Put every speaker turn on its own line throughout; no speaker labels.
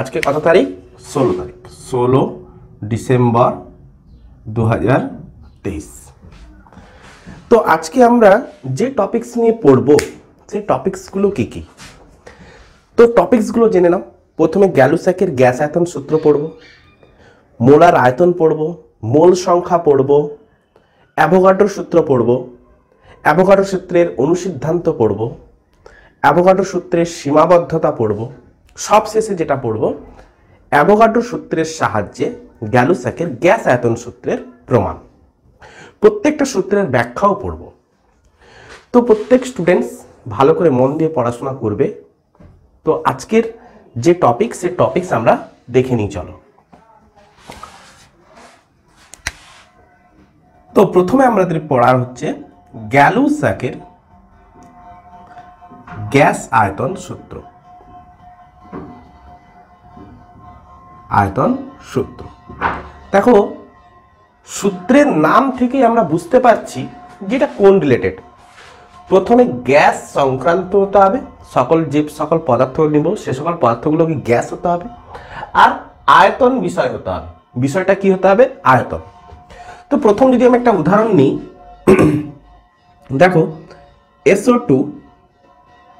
আজকে কত তারিখ? 16 তারিখ, 16 ডিসেম্বর 2023। তো আজকে আমরা যে টপিকস নিয়ে পড়ব সেই টপিকসগুলো কি কি? তো টপিকসগুলো জেনে নাও। প্রথমে গ্যালুস্যাকের গ্যাস আয়তন সূত্র পড়ব, মোলার আয়তন পড়ব, মোল সংখ্যা পড়ব, অ্যাভোগাড্রো সূত্র পড়ব, অ্যাভোগাড্রো সূত্রের অনুসিদ্ধান্ত পড়ব, অ্যাভোগাড্রো সূত্রের সীমাবদ্ধতা পড়ব, সবশেষে যেটা পড়ব অ্যাভোগাড্রো সূত্রের সাহায্যে গ্যালুস্যাকের গ্যাস আয়তন সূত্রের প্রমাণ। প্রত্যেকটা সূত্রের ব্যাখ্যাও পড়ব। তো প্রত্যেক স্টুডেন্টস ভালো করে মন দিয়ে পড়াশোনা করবে। তো আজকের যে টপিক সে টপিকস আমরা দেখে নিই, চলো। তো প্রথমে আমাদের পড়ার হচ্ছে গ্যালুস্যাকের গ্যাস আয়তন সূত্র। আয়তন সূত্র দেখো, সূত্রের নাম থেকে আমরা বুঝতে পারছি যেটা কোন রিলেটেড। প্রথমে গ্যাস সংক্রান্ত হতে হবে, যে সকল পদার্থ নিব সে সকল পদার্থগুলোকে গ্যাস হতে হবে, আর আয়তন বিষয় হতে হবে। বিষয়টা কি হতে হবে? আয়তন। তো প্রথম যদি আমি একটা উদাহরণ নিই, দেখো SO2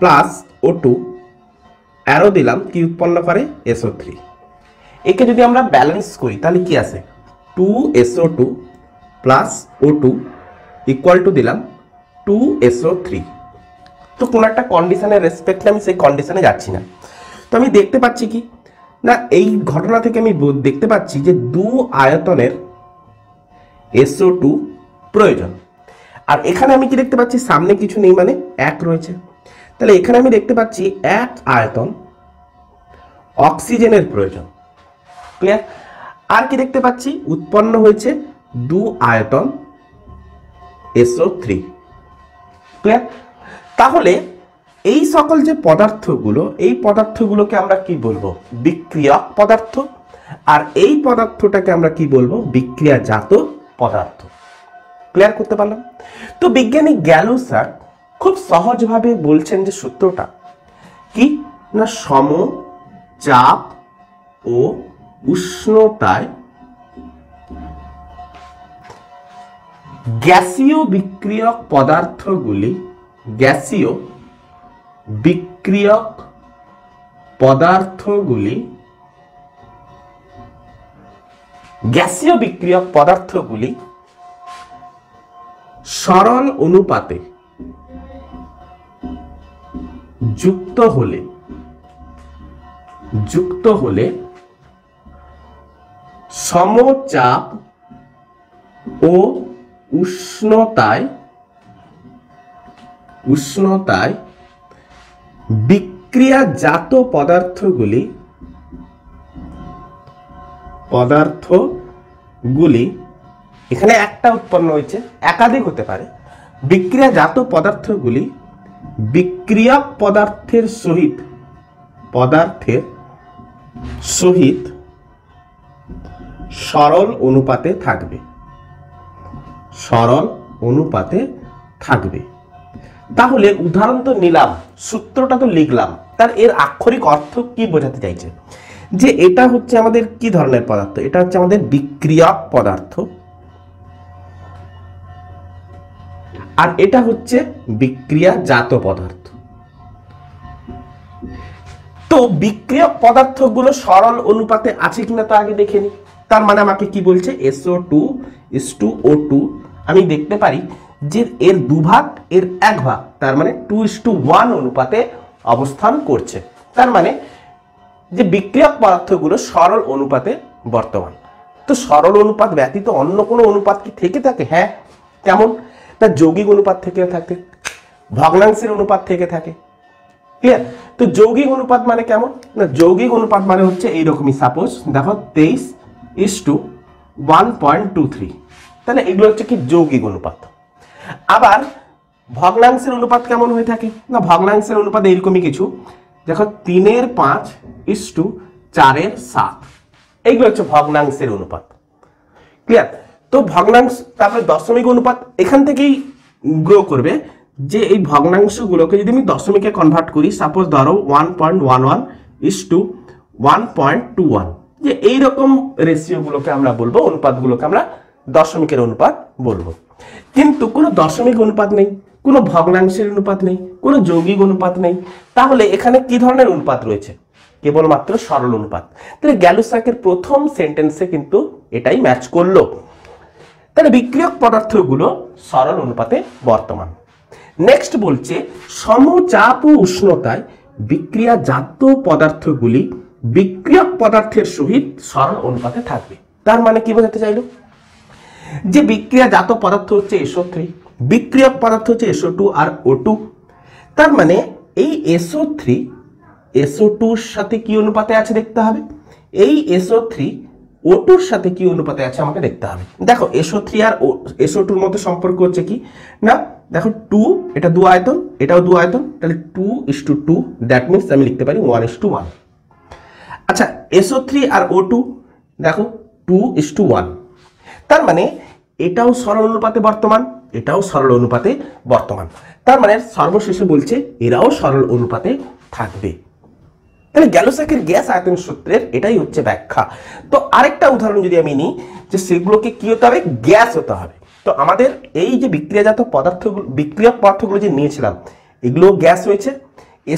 প্লাস O2 অ্যারো দিলাম, কি উৎপন্ন করে? SO3। একে যদি আমরা ব্যালেন্স করি তাহলে কি আসে? 2SO2 plus O2 equal to দিলাম 2SO3। তো কোনো একটা কন্ডিশনের রেসপেক্টে আমি সেই কন্ডিশনে যাচ্ছি না। তো আমি দেখতে পাচ্ছি কি না, এই ঘটনা থেকে আমি দেখতে পাচ্ছি যে দু আয়তনের SO2 প্রয়োজন। আর এখানে আমি কি দেখতে পাচ্ছি? সামনে কিছু নেই, মানে এক রয়েছে। তাহলে এখানে আমি দেখতে পাচ্ছি এক আয়তন অক্সিজেনের প্রয়োজন। ক্লিয়ার? আর কি দেখতে পাচ্ছি? উৎপন্ন হয়েছে দু আয়তন SO3। ক্লিয়ার? তাহলে এই সকল যে পদার্থগুলো, এই পদার্থগুলোকে আমরা কি বলবো? বিক্রিয়ক পদার্থ। আর এই পদার্থটাকে আমরা কি বলবো? বিক্রিয়াজাত পদার্থ। ক্লিয়ার করতে পারলাম? তো বিজ্ঞানী গ্যালুস্যাক খুব সহজভাবে বলছেন যে সূত্রটা কি না, সম চাপ ও উষ্ণতায় গ্যাসীয় বিক্রিয়ক পদার্থগুলি, গ্যাসীয় বিক্রিয়ক পদার্থগুলি, গ্যাসীয় বিক্রিয়ক পদার্থগুলি সরল অনুপাতে যুক্ত হলে সমচাপ ও উষ্ণতায় বিক্রিয়াজাত পদার্থগুলি এখানে একটা উৎপন্ন হয়েছে, একাধিক হতে পারে। বিক্রিয়াজাত পদার্থগুলি বিক্রিয়ক পদার্থের সহিত সরল অনুপাতে থাকবে। তাহলে উদাহরণ তো নিলাম, সূত্রটা তো লিখলাম, তার এর আক্ষরিক অর্থ কি বোঝাতে চাইছে? যে এটা হচ্ছে আমাদের কি ধরনের পদার্থ? এটা হচ্ছে আমাদের বিক্রিয়ক পদার্থ, আর এটা হচ্ছে বিক্রিয়াজাত পদার্থ। তো বিক্রিয়ক পদার্থগুলো সরল অনুপাতে আছে কিনা তো আগে দেখে নি। তার মানে আমাকে কি বলছে? SO2:O2 আমি দেখতে পারি যে এর দুভাগ, এর এক ভাগ, তার মানে 2:1 অনুপাতে অবস্থান করছে। তার মানে যে বিক্রিয়ক পদার্থগুলো সরল অনুপাতে বর্তমান। তো সরল অনুপাত ব্যতীত অন্য কোনো অনুপাত কি থেকে থাকে? হ্যাঁ। কেমন না, যৌগিক অনুপাত থেকে থাকে, ভগ্নাংশের অনুপাত থেকে থাকে। ক্লিয়ার? তো যৌগিক অনুপাত মানে কেমন না, যৌগিক অনুপাত মানে হচ্ছে এইরকমই। সাপোজ দেখো 23:1.23, তাহলে এগুলো হচ্ছে কি যৌগিক অনুপাত। আবার ভগ্নাংশের অনুপাত কেমন হয়ে থাকে না, ভগ্নাংশের অনুপাত এইরকমই কিছু। দেখো 3:5:4:7, এইগুলো হচ্ছে ভগ্নাংশের অনুপাত। ক্লিয়ার? তো ভগ্নাংশ, তারপরে দশমিক অনুপাত এখান থেকেই গ্রো করবে। যে এই ভগ্নাংশগুলোকে যদি আমি দশমিকে কনভার্ট করি, সাপোজ ধরো 1.11:1 1.21, যে এইরকম রেশিওগুলোকে আমরা বলবো, অনুপাতগুলোকে আমরা দশমিকের অনুপাত বলবো। কিন্তু কোনো দশমিক অনুপাত নেই, কোনো ভগ্নাংশের অনুপাত নেই, কোনো যৌগিক অনুপাত নেই, তাহলে এখানে কি ধরনের অনুপাত রয়েছে? কেবলমাত্র সরল অনুপাত। তাহলে গ্যালুসাকের প্রথম সেন্টেন্সে কিন্তু এটাই ম্যাচ করলো। তাহলে বিক্রিয়ক পদার্থগুলো সরল অনুপাতে বর্তমান। নেক্সট বলছে সমচাপ ও উষ্ণতায় বিক্রিয়াজাত পদার্থগুলি বিক্রিয়ক পদার্থের সহিত সরল অনুপাতে থাকবে। তার মানে কি বোঝাতে চাইলো? যে বিক্রিয়াজাত পদার্থ হচ্ছে SO3, বিক্রিয়ক পদার্থ হচ্ছে SO2 আর O2। তার মানে এই SO3 SO2-র সাথে কি অনুপাতে আছে দেখতে হবে, এই SO3 O2-র সাথে কি অনুপাতে আছে আমাকে দেখতে হবে। দেখো SO3 আর SO2-র মধ্যে সম্পর্ক হচ্ছে কি না, দেখো 2, এটা 2 আয়তন, এটাও 2 আয়তন, তাহলে 2:2, দ্যাট মিনস আমি লিখতে পারি 1:1। আচ্ছা SO3 আর O2 দেখো 2:1, তার মানে এটাও সরল অনুপাতে বর্তমান, এটাও সরল অনুপাতে বর্তমান। তার মানে সর্বশেষে বলছে এরাও সরল অনুপাতে থাকবে। তাহলে গ্যালুসাকের গ্যাস আয়তন সূত্রের এটাই হচ্ছে ব্যাখ্যা। তো আরেকটা উদাহরণ যদি আমি নিই, যে সেগুলোকে কি হতে হবে, গ্যাস হতে হবে। তো আমাদের এই যে বিক্রিয়াজাত পদার্থগুলো, বিক্রিয়ক পদার্থগুলো যে নিয়েছিলাম, এগুলো গ্যাস হয়েছে,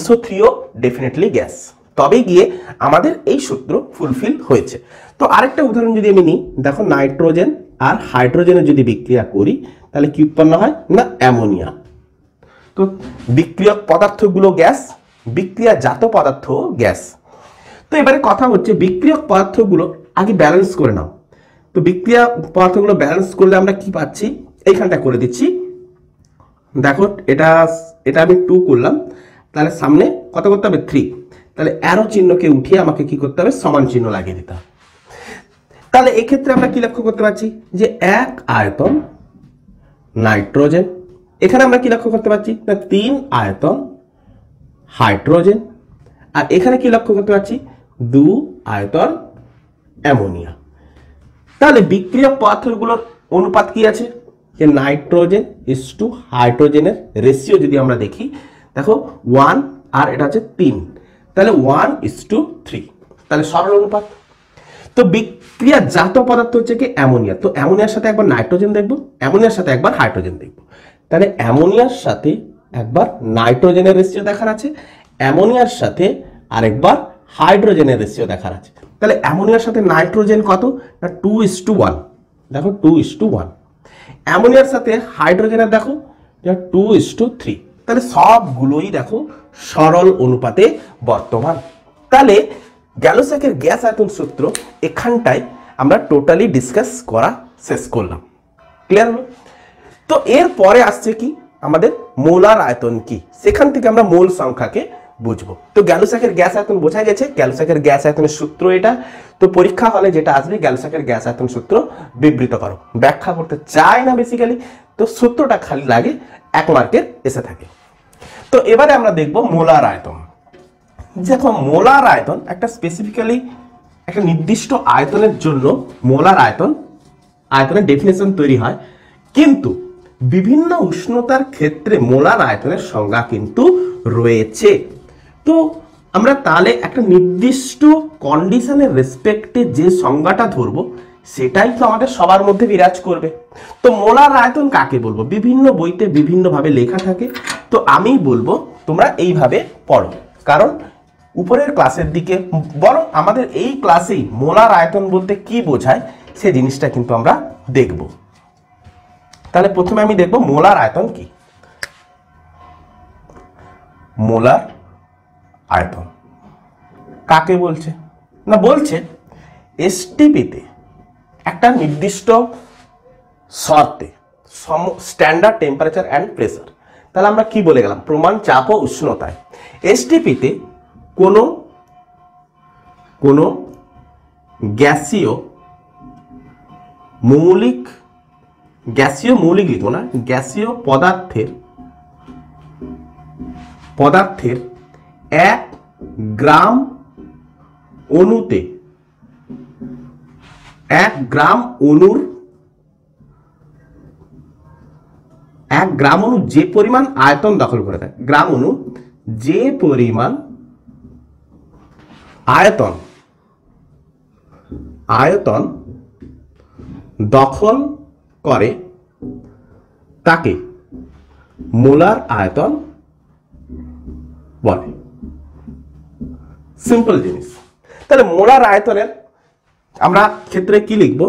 SO3ও ডেফিনেটলি গ্যাস, তবে গিয়ে আমাদের এই সূত্র ফুলফিল হয়েছে। তো আরেকটা উদাহরণ যদি আমি নিই, দেখো নাইট্রোজেন আর হাইড্রোজেনের যদি বিক্রিয়া করি তাহলে কি উৎপন্ন হয় না, অ্যামোনিয়া। তো বিক্রিয়ক পদার্থগুলো গ্যাস, বিক্রিয়াজাত পদার্থ গ্যাস। তো এবারে কথা হচ্ছে বিক্রিয়ক পদার্থগুলো আগে ব্যালেন্স করে নাও। তো বিক্রিয়া পদার্থগুলো ব্যালেন্স করলে আমরা কি পাচ্ছি, এইখানটা করে দিচ্ছি। দেখো এটা আমি 2 করলাম, তাহলে সামনে কত করতে হবে, 3। তাহলে অ্যারো চিহ্নকে উঠিয়ে আমাকে কি করতে হবে, সমান চিহ্ন লাগিয়ে দিতে হবে। তাহলে এক্ষেত্রে আমরা কি লক্ষ্য করতে পারছি, যে 1 আয়তন নাইট্রোজেন, এখানে আমরা কি লক্ষ্য করতে পারছি না 3 আয়তন হাইড্রোজেন, আর এখানে কি লক্ষ্য করতে পারছি 2 আয়তন অ্যামোনিয়া। তাহলে বিক্রিয়ক পদার্থগুলোর অনুপাত কি আছে, যে নাইট্রোজেন ইসটু হাইড্রোজেনের রেশিও যদি আমরা দেখি, দেখো 1 আর এটা হচ্ছে 3, তাহলে 1:3, তাহলে সরল অনুপাত। তো বিক্রিয়াজাত পদার্থ হচ্ছে কি অ্যামোনিয়া, তো অ্যামোনিয়ার সাথে একবার নাইট্রোজেন দেখবো, অ্যামোনিয়ার সাথে একবার হাইড্রোজেন দেখবো। তাহলে অ্যামোনিয়ার সাথে একবার নাইট্রোজেনের রেশিও দেখার আছে, অ্যামোনিয়ার সাথে আরেকবার হাইড্রোজেনের রেশিও দেখার আছে। তাহলে অ্যামোনিয়ার সাথে নাইট্রোজেন কত না 2:1, দেখো 2:1। অ্যামোনিয়ার সাথে হাইড্রোজেনের দেখো 2:3। তাহলে সবগুলোই দেখো সরল অনুপাতে বর্তমান। তাহলে গ্যালুসাকের গ্যাস আয়তন সূত্র এখানটায় আমরা টোটালি ডিসকাস করা শেষ করলাম। ক্লিয়ার হলো? তো এর পরে আসছে কি আমাদের মোলার আয়তন কি, সেখান থেকে আমরা মোল সংখ্যাকে বুঝবো। তো গ্যালুসাকের গ্যাস আয়তন বোঝা গেছে, গ্যালুসাকের গ্যাস আয়তনের সূত্র এটা। তো পরীক্ষা হলে যেটা আসবে গ্যালুসাকের গ্যাস আয়তন সূত্র বিবৃত করো, ব্যাখ্যা করতে চায় না বেসিক্যালি, তো সূত্রটা খালি লাগে 1 মার্কের এসে থাকে। তো এবারে আমরা দেখব মোলার আয়তন। দেখো মোলার আয়তন একটা স্পেসিফিক্যালি একটা নির্দিষ্ট আয়তনের জন্য মোলার আয়তনের ডেফিনেশন তৈরি হয়, কিন্তু বিভিন্ন উষ্ণতার ক্ষেত্রে মোলার আয়তনের সংজ্ঞা কিন্তু রয়েছে। তো আমরা তাহলে একটা নির্দিষ্ট কন্ডিশনের রেসপেক্টে যে সংজ্ঞাটা ধরবো সেটাই তো আমাদের সবার মধ্যে বিরাজ করবে। তো মোলার আয়তন কাকে বলবো, বিভিন্ন বইতে বিভিন্নভাবে লেখা থাকে, তো আমি বলবো তোমরা এইভাবে পড়ো, কারণ উপরের ক্লাসের দিকে বরং আমাদের এই ক্লাসেই মোলার আয়তন বলতে কি বোঝায় সে জিনিসটা কিন্তু আমরা দেখব। তাহলে প্রথমে আমি দেখব মোলার আয়তন কি। মোলার আয়তন কাকে বলছে না, বলছে এসটিপিতে একটা নির্দিষ্ট শর্তে স্ট্যান্ডার্ড টেম্পারেচার অ্যান্ড প্রেসার। তাহলে আমরা কি বলে গেলাম, প্রমাণ চাপ ও উষ্ণতায় এসটিপিতে কোনো গ্যাসীয় মৌলিক লিখব না, গ্যাসীয় পদার্থের 1 গ্রাম অণুতে 1 গ্রাম অণু যে পরিমাণ আয়তন দখল করে দেয়, গ্রাম অণু যে পরিমাণ আয়তন আয়তন দখল করে তাকে মোলার আয়তন বলে। সিম্পল জিনিস। তাহলে মোলার আয়তনের আমরা ক্ষেত্রে কি লিখব?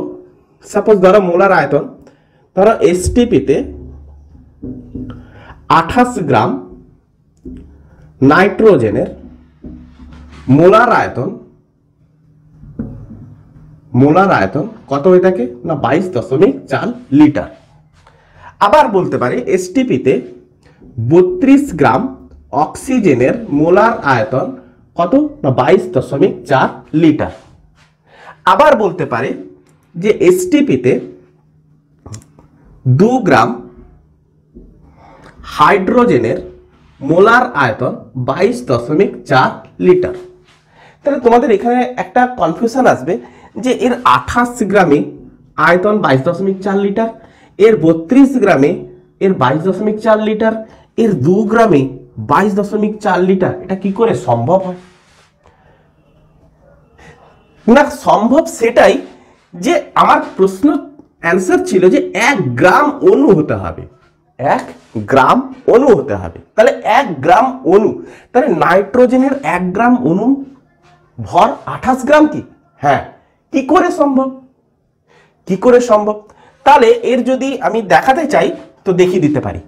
সাপোজ ধরো মোলার আয়তন, ধরো এসটিপিতে 28 গ্রাম নাইট্রোজেনের মোলার আয়তন কত হয়ে থাকে না 22.4 লিটার। আবার বলতে পারি এসটিপিতে 32 গ্রাম অক্সিজেনের মোলার আয়তন কত না 22.4 লিটার। আবার বলতে পারে যে এসটিপিতে 2 গ্রাম হাইড্রোজেনের মোলার আয়তন 22.4 লিটার। তাহলে তোমাদের এখানে একটা কনফিউশন আসবে যে এর 28 গ্রামে আয়তন 22.4 লিটার, এর 32 গ্রামে এর 22.4 লিটার, এর 2 গ্রামে 22.4 লিটার। এটা কি করে সম্ভব হয়? না সম্ভব সেটাই যে আমার প্রশ্ন অ্যান্সার ছিল যে 1 গ্রাম অণু হতে হবে, 1 গ্রাম অণু হতে হবে। তাহলে 1 গ্রাম অণু, তাহলে নাইট্রোজেনের 1 গ্রাম অণু ভর 28 গ্রাম কি? হ্যাঁ। কি করে সম্ভব? কি করে সম্ভব? তাহলে এর যদি আমি দেখাতে চাই তো দেখিয়ে দিতে পারি।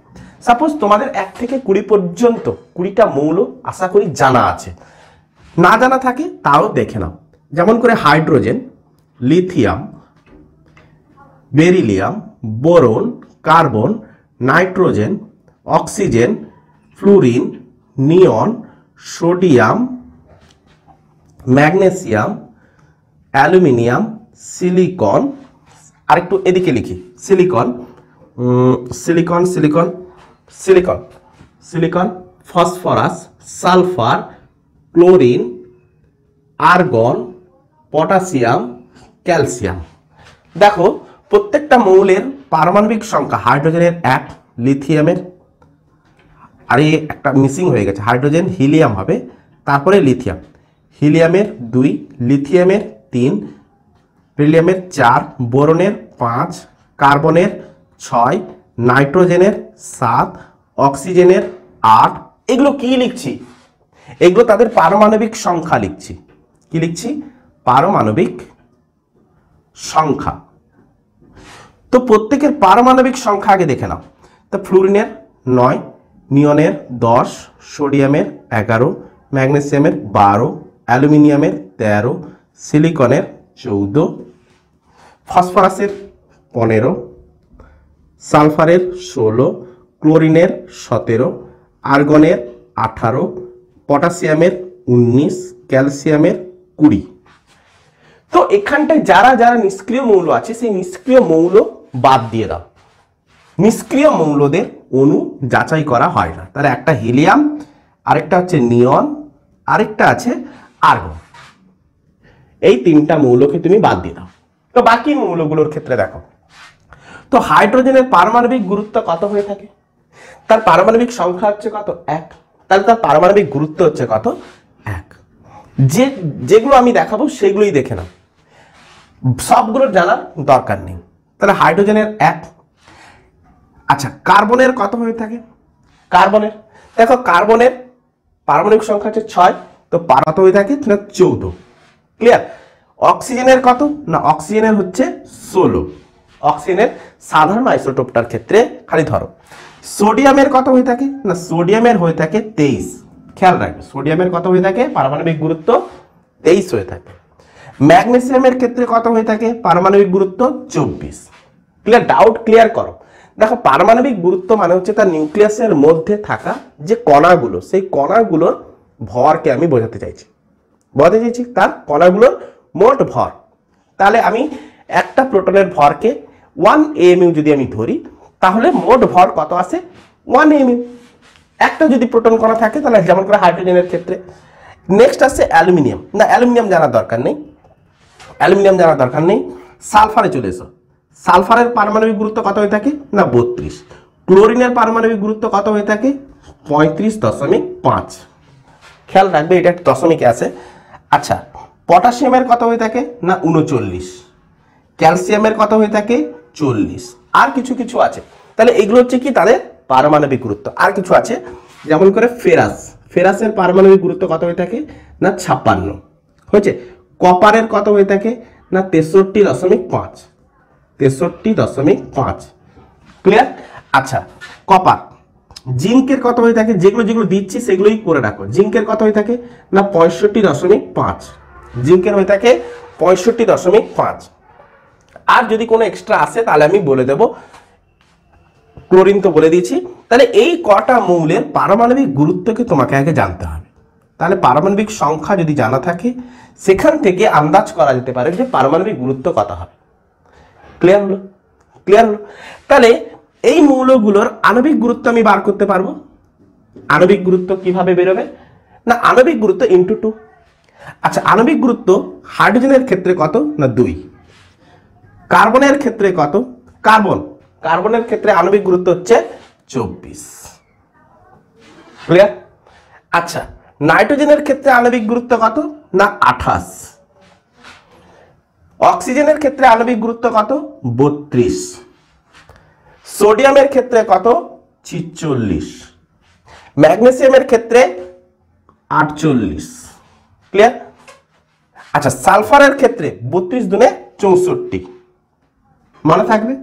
সাপোজ তোমাদের 1 থেকে 20 পর্যন্ত 20টা মৌল আশা করি জানা আছে, না জানা থাকে তাও দেখে নাও। যেমন করে hydrogen, lithium, beryllium, boron, carbon, nitrogen, oxygen, fluorine, neon, sodium, magnesium, aluminium, silicon, আরেকটু এদিকে লিখি silicon, silicon, phosphorus, sulphur, chlorine, argon, potassium, calcium. দেখো প্রত্যেকটা মৌলের পারমাণবিক সংখ্যা, হাইড্রোজেনের 1, লিথিয়ামের, আরে একটা মিসিং হয়ে গেছে, হাইড্রোজেন হিলিয়াম হবে, তারপরে লিথিয়াম, হিলিয়ামের 2, লিথিয়ামের 3, বেরিলিয়ামের 4, বোরনের 5, কার্বনের 6, নাইট্রোজেনের 7, অক্সিজেনের 8। এগুলো কি লিখছি? এগুলো তাদের পারমাণবিক সংখ্যা লিখছি। কি লিখছি? পারমাণবিক সংখ্যা। তো প্রত্যেকের পারমাণবিক সংখ্যা আগে দেখে নাও। তো ফ্লুরিনের 9, নিয়নের 10, সোডিয়ামের 11, ম্যাগনেসিয়ামের 12, অ্যালুমিনিয়ামের 13, সিলিকনের 14, ফসফরাসের 15, সালফারের 16, ক্লোরিনের 17, আর্গনের 18, পটাশিয়ামের 19, ক্যালসিয়ামের 20। তো এখানটায় যারা যারা নিষ্ক্রিয় মৌল আছে সেই নিষ্ক্রিয় মৌল বাদ দিয়ে দাও। নিষ্ক্রিয় মৌলদের অণু যাচাই করা হয় না। তাহলে একটা হিলিয়াম, আরেকটা হচ্ছে নিয়ন, আরেকটা আছে আর্গন। এই 3টা মৌলকে তুমি বাদ দিয়ে দাও। তো বাকি মৌলগুলোর ক্ষেত্রে দেখো, তো হাইড্রোজেনের পারমাণবিক গুরুত্ব কত হয়ে থাকে? তার পারমাণবিক সংখ্যা হচ্ছে কত? 1। তাহলে তার পারমাণবিক গুরুত্ব হচ্ছে কত? 1। যেগুলো আমি দেখাবো সেগুলোই দেখে নাও, সবগুলোর জানার দরকার নেই। তাহলে হাইড্রোজেনের 1। আচ্ছা কার্বনের কত হয়ে থাকে? কার্বনের দেখো, কার্বনের পারমাণবিক সংখ্যা হচ্ছে 6, তো কত হয়ে থাকে না 14। ক্লিয়ার? অক্সিজেনের কত না অক্সিজেনের হচ্ছে 16। অক্সিজেনের সাধারণ আইসোটোপটার ক্ষেত্রে খালি ধরো। সোডিয়ামের কত হয়ে থাকে না সোডিয়ামের হয়ে থাকে 23। খেয়াল রাখবে সোডিয়ামের কত হয়ে থাকে পারমাণবিক গুরুত্ব 23 হয়ে থাকে। ম্যাগনেসিয়ামের ক্ষেত্রে কত হয়ে থাকে পারমাণবিক গুরুত্ব 24। ক্লিয়ার? ডাউট ক্লিয়ার করো। দেখো পারমাণবিক গুরুত্ব মানে হচ্ছে তার নিউক্লিয়াসের মধ্যে থাকা যে কণাগুলো, সেই কণাগুলোর ভরকে আমি বোঝাতে চাইছি। তার কণাগুলোর মোট ভর। তাহলে আমি একটা প্রোটনের ভরকে 1 AMU যদি আমি ধরি, তাহলে মোট ভর কত আসে? 1 AMU। একটা যদি প্রোটন কণা থাকে তাহলে যেমন করে হাইড্রোজেনের ক্ষেত্রে। নেক্সট আসছে অ্যালুমিনিয়াম। না অ্যালুমিনিয়াম জানার দরকার নেই, সালফারে চলে এসো। সালফারের পারমাণবিক গুরুত্ব কত হয়ে থাকে না 32। ক্লোরিনের পারমাণবিক গুরুত্ব কত হয়ে থাকে 35.5। খেয়াল রাখবে এটা একটা দশমিকে আছে। আচ্ছা পটাশিয়ামের কত হয়ে থাকে না 39, ক্যালসিয়ামের কত হয়ে থাকে 40, আর কিছু কিছু আছে। তাহলে এগুলো হচ্ছে কি তাদের পারমাণবিক গুরুত্ব। আর কিছু আছে যেমন করে ফেরাসের পারমাণবিক গুরুত্ব কত হয়ে থাকে না 56 হয়েছে। কপারের কত হয়ে থাকে না 63.5, 63.5। ক্লিয়ার? আচ্ছা, কপার। জিঙ্কের কত হয়ে থাকে, যেগুলো যেগুলো দিচ্ছি সেগুলোই করে রাখো। জিঙ্কের কত হয়ে থাকে না 65.5, জিঙ্কের হয়ে থাকে 65.5। আর যদি কোনো এক্সট্রা আসে তাহলে আমি বলে দেব। ক্লোরিন তো বলে দিয়েছি। তাহলে এই কটা মৌলের পারমাণবিক গুরুত্বকে তোমাকে আগে জানতে হবে। তাহলে পারমাণবিক সংখ্যা যদি জানা থাকে সেখান থেকে আন্দাজ করা যেতে পারে যে পারমাণবিক গুরুত্ব কত হবে। ক্লিয়ার হলো? ক্লিয়ার হলো? তাহলে এই মৌলগুলোর আণবিক গুরুত্ব আমি বার করতে পারবো। আণবিক গুরুত্ব কিভাবে বেরোবে না আণবিক গুরুত্ব ইনটু 2। আচ্ছা, আণবিক গুরুত্ব হাইড্রোজেনের ক্ষেত্রে কত না 2, কার্বনের ক্ষেত্রে কত, কার্বনের ক্ষেত্রে আণবিক গুরুত্ব হচ্ছে 24। ক্লিয়ার? আচ্ছা, নাইট্রোজেনের ক্ষেত্রে আণবিক গুরুত্ব কত না 28, অক্সিজেনের ক্ষেত্রে আণবিক গুরুত্ব কত 32, সোডিয়ামের ক্ষেত্রে কত 46, ম্যাগনেসিয়ামের ক্ষেত্রে 48। ক্লিয়ার? আচ্ছা, সালফারের ক্ষেত্রে 32 দুনে 64 মনে থাকবে।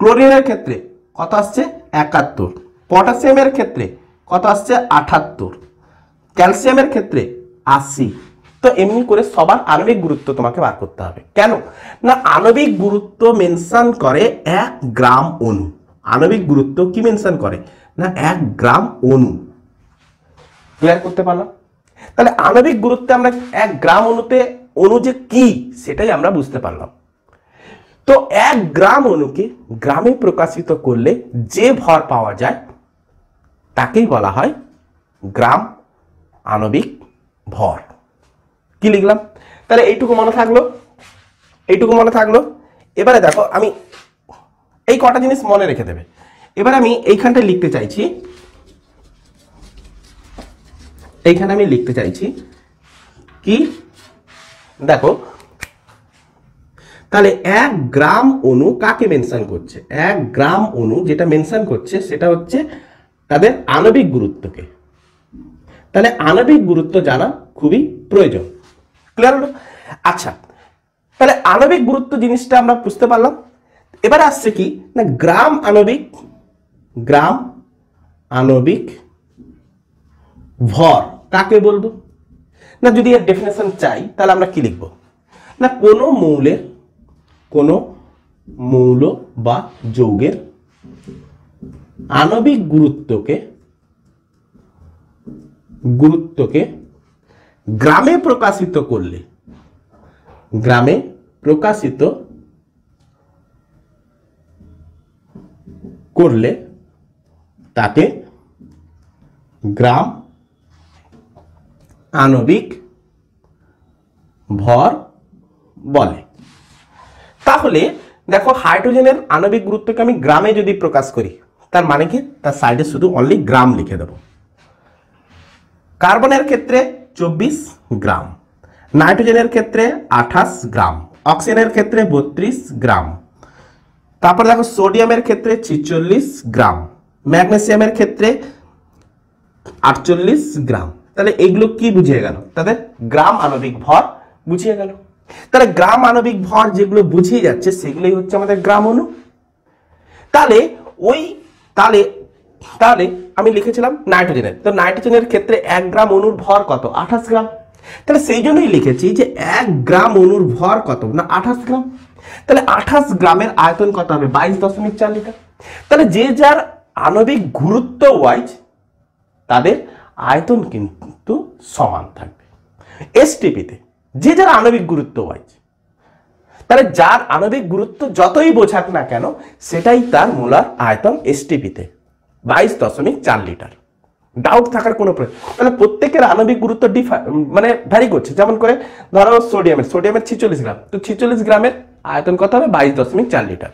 ক্লোরিনের ক্ষেত্রে কত আসছে 71, পটাশিয়ামের ক্ষেত্রে কত আসছে 78, ক্যালসিয়ামের ক্ষেত্রে 80। তো এমনি করে সবার আণবিক গুরুত্ব তোমাকে বার করতে হবে। কেন না আণবিক গুরুত্ব মেনশন করে 1 গ্রাম অণু। আণবিক গুরুত্ব কি মেনশন করে না 1 গ্রাম অণু। ক্লিয়ার করতে পারলাম? তাহলে আণবিক গুরুত্বে আমরা 1 গ্রাম অণুতে অণু যে কি সেটাই আমরা বুঝতে পারলাম। তো 1 গ্রাম অণুকে গ্রামে প্রকাশিত করলে যে ভর পাওয়া যায় তাকেই বলা হয় গ্রাম আণবিক ভর। কি লিখলাম? তাহলে এইটুকু মনে থাকলো, এইটুকু মনে থাকলো। এবারে দেখো, আমি এই কটা জিনিস মনে রেখে দেবে। এবার আমি এইখানটায় লিখতে চাইছি, এইখানে আমি লিখতে চাইছি কি দেখো, তাহলে 1 গ্রাম অণু কাকে মেনশন করছে? 1 গ্রাম অণু যেটা মেনশন করছে সেটা হচ্ছে তাদের আণবিক গুরুত্বকে। তাহলে আণবিক গুরুত্ব জানা খুবই প্রয়োজন। ক্লিয়ার হলো? আচ্ছা, তাহলে আণবিক গুরুত্ব জিনিসটা আমরা বুঝতে পারলাম। এবার আসছে কি না গ্রাম আণবিক ভর কাকে বলবো না, যদি এর ডেফিনেশন চাই তাহলে আমরা কি লিখবো না কোনো মৌল বা যৌগের আণবিক গুরুত্বকে গ্রামে প্রকাশিত করলে তাকে গ্রাম আণবিক ভর বলে। তাহলে দেখো, হাইড্রোজেনের আণবিক গুরুত্বকে আমি গ্রামে যদি প্রকাশ করি তার মানে কি, তার সাইডে শুধু অনলি গ্রাম লিখে দেব। কার্বনের ক্ষেত্রে 24 গ্রাম, নাইট্রোজেনের ক্ষেত্রে 28 গ্রাম, অক্সিজেনের ক্ষেত্রে 32 গ্রাম। তারপর দেখো সোডিয়ামের ক্ষেত্রে 46 গ্রাম, ম্যাগনেসিয়ামের ক্ষেত্রে 48 গ্রাম। তাহলে এগুলো কি বুঝিয়ে গেল? তাদের গ্রাম আণবিক ভর বুঝিয়ে গেল। তাহলে গ্রাম আণবিক ভর যেগুলো বুঝিয়ে যাচ্ছে সেগুলোই হচ্ছে আমাদের গ্রাম অণু। তাহলে তাহলে আমি লিখেছিলাম নাইট্রোজেনের, তো নাইট্রোজেনের ক্ষেত্রে 1 গ্রাম অণুর ভর কত 28 গ্রাম। তাহলে সেই জন্যই লিখেছি যে 1 গ্রাম অণুর ভর কত না 28 গ্রাম। তাহলে 28 গ্রামের আয়তন কত হবে 22.4 লিটার। তাহলে যে যার আণবিক গুরুত্ব ওয়াইজ তাদের আয়তন কিন্তু সমান থাকবে এসটিপিতে, যে যার আণবিক গুরুত্ব ওয়াইজ। তাহলে যার আণবিক গুরুত্ব যতই বোঝাক না কেন সেটাই তার মোলার আয়তন এসটিপিতে 22.4 লিটার। ডাউট থাকার কোনো প্রয়োজন। তাহলে প্রত্যেকের আণবিক গুরুত্ব মানে ভ্যারি করছে। যেমন করে ধরো সোডিয়ামের 46 গ্রাম, তো 46 গ্রামের আয়তন কত হবে 22.4 লিটার।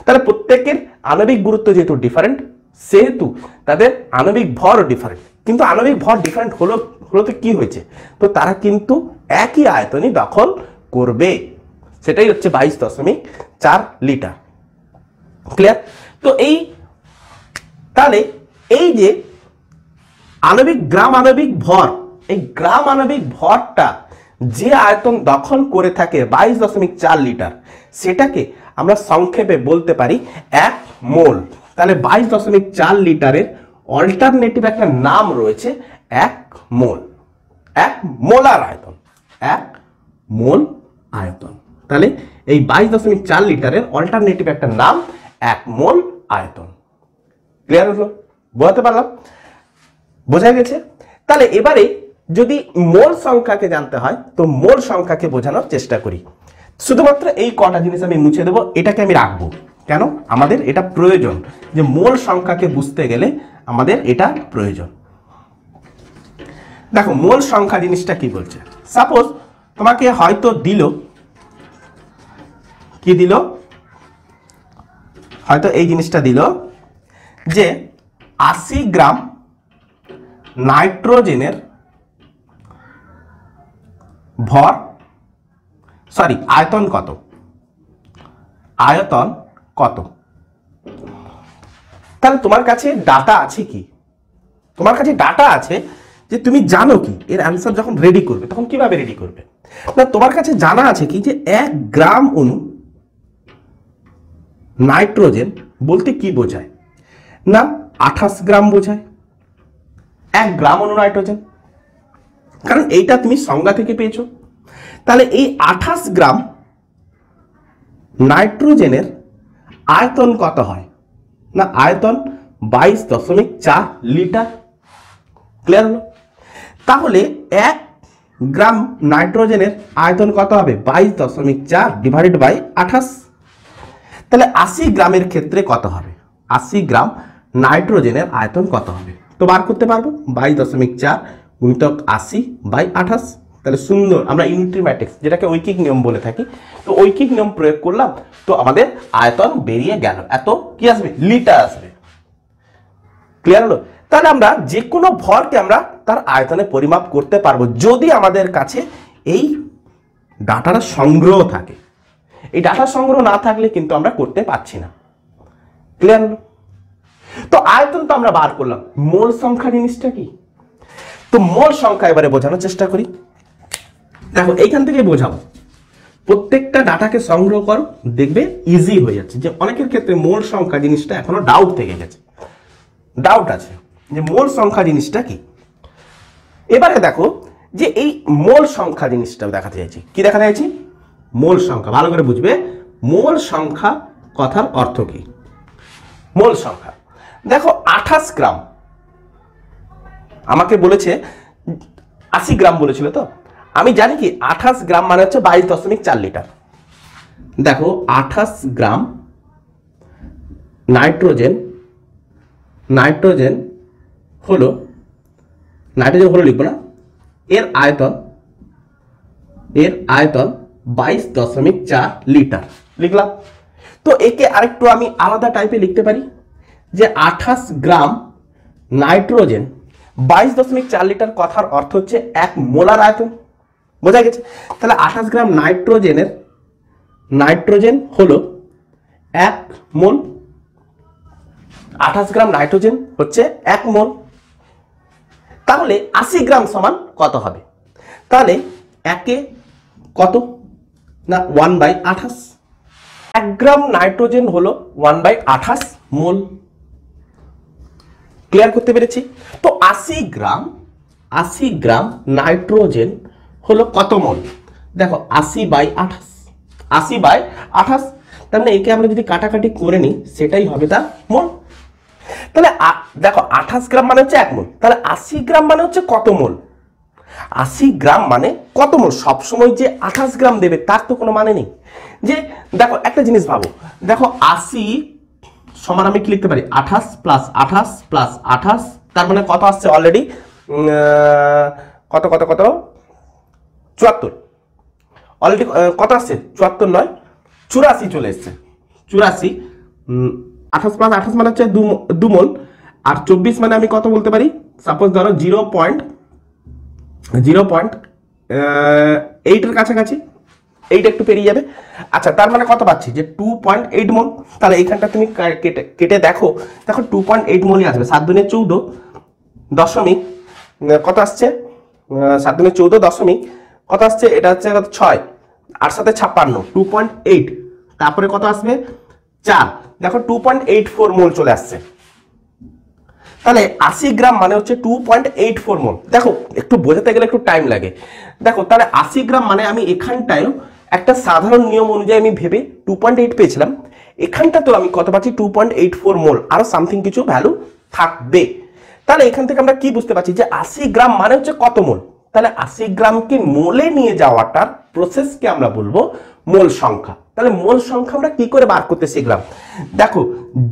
তাহলে প্রত্যেকের আণবিক গুরুত্ব যেহেতু ডিফারেন্ট সেহেতু তাদের আণবিক ভরও ডিফারেন্ট। কিন্তু আণবিক ভর ডিফারেন্ট হলো তো কি হয়েছে, তো তারা কিন্তু একই আয়তনই দখল করবে, সেটাই হচ্ছে 22.4 লিটার। ক্লিয়ার? তো তাহলে এই যে আণবিক গ্রাম আণবিক ভর, এই গ্রাম আণবিক ভরটা যে আয়তন দখল করে থাকে 22.4 লিটার, সেটাকে আমরা সংক্ষেপে বলতে পারি 1 মোল। তাহলে 22.4 লিটারের অল্টারনেটিভ একটা নাম রয়েছে 1 মোল, 1 মোলার আয়তন, 1 মোল আয়তন। তাহলে এই 22.4 লিটারের অল্টারনেটিভ একটা নাম 1 মোল আয়তন। ক্লিয়ার হলো? বোঝাতে পারলাম? বোঝা গেছে? তাহলে এবারে যদি মোল সংখ্যাকে জানতে হয় তো মোল সংখ্যাকে বোঝানোর চেষ্টা করি। শুধুমাত্র এই কটা জিনিস আমি মুছে দেবো, এটাকে আমি রাখবো। কেন? আমাদের এটা প্রয়োজন, যে মোল সংখ্যাকে বুঝতে গেলে আমাদের এটা প্রয়োজন। দেখো মোল সংখ্যা জিনিসটা কি বলছে। সাপোজ তোমাকে হয়তো দিল, কি দিল, হয়তো এই জিনিসটা দিল যে 80 গ্রাম নাইট্রোজেনের ভর, সরি আয়তন কত, আয়তন কত। তাহলে তোমার কাছে ডাটা আছে কি? তোমার কাছে ডাটা আছে যে তুমি জানো কি এর অ্যান্সার যখন রেডি করবে তখন কিভাবে রেডি করবে। না, তোমার কাছে জানা আছে কি যে 1 গ্রাম অণু নাইট্রোজেন বলতে কি বোঝায়? না 28 গ্রাম বোঝায় 1 গ্রাম অণু নাইট্রোজেন, কারণ এইটা তুমি সংজ্ঞা থেকে পেয়েছো। তাহলে এই 28 গ্রাম নাইট্রোজেনের আয়তন কত হয়? না আয়তন 22.4 লিটার। ক্লিয়ার হলো? তাহলে 1 গ্রাম নাইট্রোজেনের আয়তন কত হবে? 22.4 ডিভাইডেড বাই 28। তাহলে 80 গ্রামের ক্ষেত্রে কত হবে? 80 গ্রাম নাইট্রোজেনের আয়তন কত হবে? তো বার করতে পারবো 22.4 গুণিতক 80 বাই 28। তাহলে সুন্দর, আমরা ইউনিটরি ম্যাট্রিক্স যেটাকে ঐকিক নিয়ম বলে থাকি, তো ঐকিক নিয়ম প্রয়োগ করলাম, তো আমাদের আয়তন বেরিয়ে গেল, এত কি আসবে? লিটার আসবে। ক্লিয়ার হলো? তাহলে আমরা যে কোনো ভরকে আমরা তার আয়তনে পরিমাপ করতে পারবো যদি আমাদের কাছে এই ডাটার সংগ্রহ থাকে। এই ডাটা সংগ্রহ না থাকলে কিন্তু আমরা করতে পারছি না। ক্লিয়ার হলো? তো আয়তন তো আমরা বার করলাম, মোল সংখ্যা জিনিসটা কি? তো মোল সংখ্যা এবারে বোঝানোর চেষ্টা করি। দেখো এইখান থেকে বোঝাবো, প্রত্যেকটা ডাটাকে সংগ্রহ করো, দেখবে ইজি হয়ে যাচ্ছে। যে অনেকের ক্ষেত্রে মোল সংখ্যা জিনিসটা এখনো ডাউট থেকে গেছে, ডাউট আছে যে মোল সংখ্যা জিনিসটা কি। এবারে দেখো যে এই মোল সংখ্যা জিনিসটা দেখাতে চাইছি। কি দেখাতে চাইছি? মোল সংখ্যা। ভালো করে বুঝবে মোল সংখ্যা কথার অর্থ কি। মোল সংখ্যা দেখো 28 গ্রাম, আমাকে বলেছে 80 গ্রাম বলেছিল, তো আমি জানি কি 28 গ্রাম মানে হচ্ছে 22.4 লিটার। দেখো 28 গ্রাম নাইট্রোজেন হলো লিখবো না, এর আয়তন 22.4 লিটার লিখলাম। তো একে আরেকটু আমি আলাদা টাইপে লিখতে পারি যে 28 গ্রাম নাইট্রোজেন 22.4 লিটার কথার অর্থ হচ্ছে 1 মোলার আয়তন। বোঝা গেছে? তাহলে 28 গ্রাম নাইট্রোজেন হলো 1 মোল। 28 গ্রাম নাইট্রোজেন হচ্ছে 1 মোল। তাহলে 80 গ্রাম সমান কত হবে? তাহলে একে কত? না 1/28। 1 গ্রাম নাইট্রোজেন হলো 1/28 মোল। ক্লিয়ার করতে পেরেছি? তো 80 গ্রাম নাইট্রোজেন হলো কত মোল? দেখো 80/28, 80/28। তার মানে একে আমরা যদি কাটাকাটি করে নিই সেটাই হবে তার মোল। তাহলে দেখো 28 গ্রাম মানে হচ্ছে 1 মোল, তাহলে 80 গ্রাম মানে হচ্ছে কত মোল? 80 গ্রাম মানে কত মোল? সবসময় যে 28 গ্রাম দেবে তার তো কোনো মানে নেই। যে দেখো একটা জিনিস ভাবো, দেখো 80 সমান আমি কি লিখতে পারি? 28 প্লাস 28 তার মানে কত আসছে অলরেডি? কত 74। অলরেডি কত আসছে? 74 নয় 84 চলে এসছে। 84 28 প্লাস 28 মানে হচ্ছে 2 মোল। আর 24 মানে আমি কত বলতে পারি? সাপোজ ধরো 0.0 8 এর কাছাকাছি, 8 একটু পেরিয়ে যাবে। আচ্ছা, তার মানে কত পাচ্ছি যে 2.8 মোল। তাহলে এইখানটা তুমি কেটে দেখো, 2.8 মোলই আসবে। 7 দুনে 14 দশমিক কত আসছে, 7 দুনে 14 দশমিক কত আসছে, এটা হচ্ছে 6 আর সাথে 56, 2.8, তারপরে কত আসবে 4, দেখো 2.84 মোল চলে আসছে। তাহলে 80 গ্রাম মানে হচ্ছে 2.84 মোল। দেখো একটু বোঝাতে গেলে একটু টাইম লাগে। দেখো তাহলে 80 গ্রাম মানে আমি এখানটায় একটা সাধারণ নিয়ম অনুযায়ী আমি ভেবে 2.8 পেয়েছিলাম, এখানটা তো আমি কত পাচ্ছি 2.84 মোল, আরো সামথিং কিছু ভ্যালু থাকবে। তাহলে এখান থেকে আমরা কি বুঝতে পারছি যে 80 গ্রাম মানে হচ্ছে কত মোল। তাহলে 80 গ্রামকে মোলে নিয়ে যাওয়াটার প্রসেসকে আমরা বলবো মোল সংখ্যা। তাহলে মোল সংখ্যা আমরা কি করে বার করতে শিখলাম, দেখো